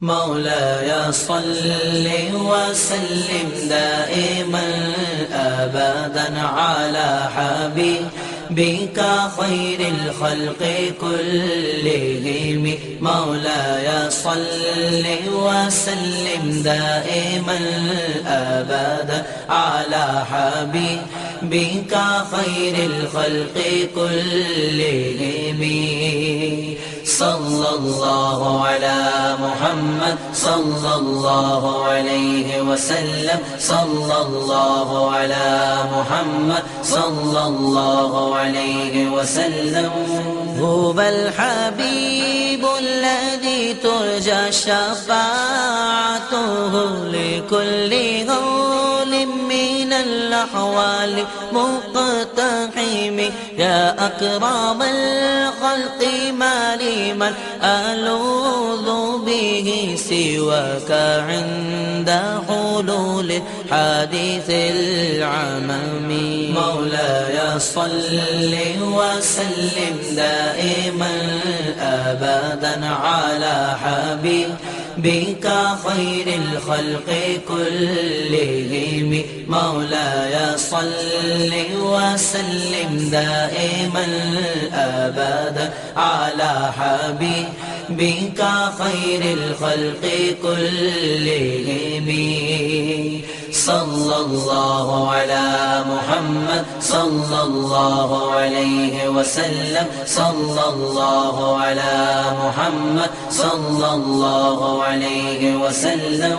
مولاي صل وسلم دائما أبدا على حبيبك خير الخلق كلهم. مولاي صل وسلم دائما أبدا على حبيبك خير الخلق كلهم. صلى الله على محمد صلى الله عليه وسلم. صلى الله على محمد صلى الله عليه وسلم. هو الحبيب الذي ترجى شفاعته لكل هول من الأحوال مقتحم. يا أكرم الخلق ما لي من ألوذ به سواك عند حلول الحادث العمم. مولاي صل وسلم دائما أبدا على حبيبك خير الخلق كلهم. مولاي صل وسلم دائما أبدا على حبيبك خير الخلق كلهم. صلى الله على محمد صلى الله عليه وسلم. صلى الله على محمد صلى الله عليه وسلم.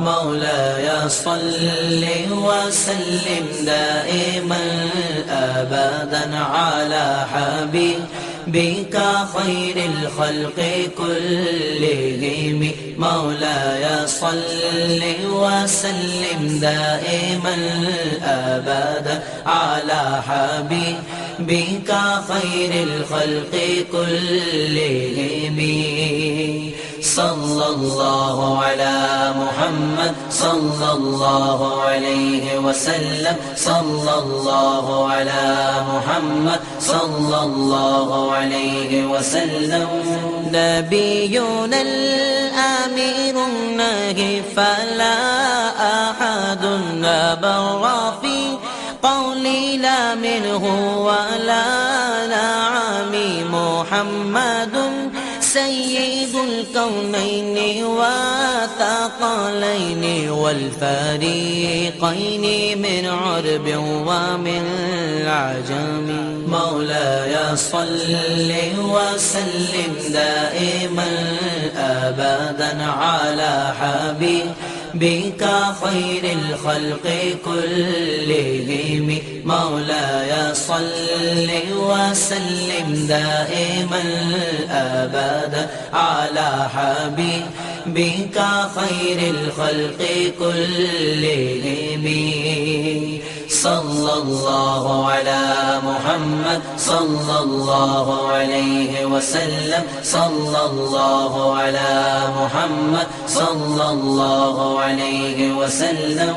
مولاي صل وسلم دائما أبدا على حبيبك خير الخلق كلهم. مولاي صل وسلم دائما أبدا على حبيبك خير الخلق كلهم. صلى الله على محمد صلى الله عليه وسلم. صلى الله على محمد صلى الله عليه وسلم. نبينا الأمير النهي فلا أحد أبر في قولي لا منه ولا نعمي. محمد سيد الكونين والثقلين والفريقين من عرب ومن عجم. مولاي صل وسلم دائما أبدا على حبيبك خير الخلق كلهم. مولاي صل وسلم دائما أبدا على حبيبك خير الخلق كلهم. صلى الله على محمد صلى الله عليه وسلم. صلى الله على محمد صلى الله عليه وسلم.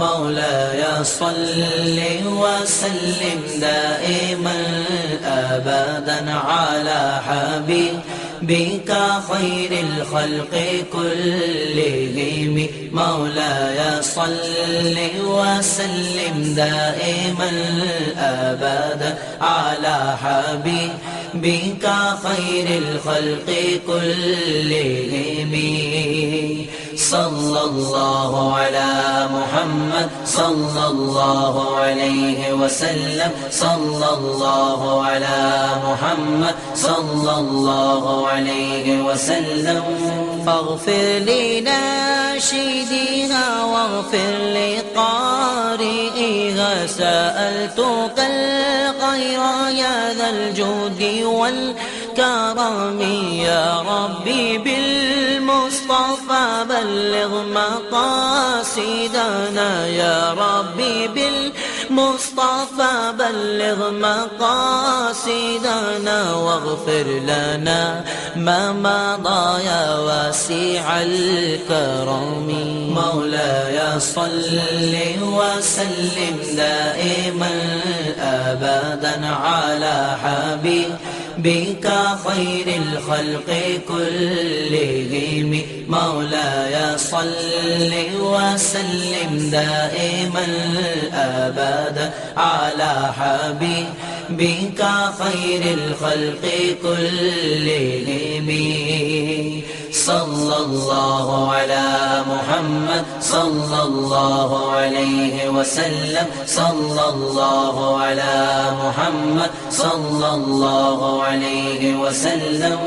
مولاي صل وسلم دائما أبدا على حبيبك بك خير الخلق كلهم مولاي صل وسلم دائما أبدا على حبيبك خير الخلق كلهم صلى الله على محمد صلى الله عليه وسلم صلى الله على محمد صلى الله عليه وسلم فاغفر لناشديها واغفر لقارئها سألتك الخير يا ذا الجود والكرم يا ربي بالمصطفى بلغ مقاصدنا يا ربي بالمصطفى بلغ مقاصدنا واغفر لنا ما مضى يا واسع الكرم مولاي صل وسلم دائما أبدا على حبيبك خير الخلق كلهم مولاي صل وسلم دائما أبدا على حبيبك خير الخلق كلهم صلى الله على محمد صلى الله عليه وسلم صلى الله على محمد صلى الله عليه وسلم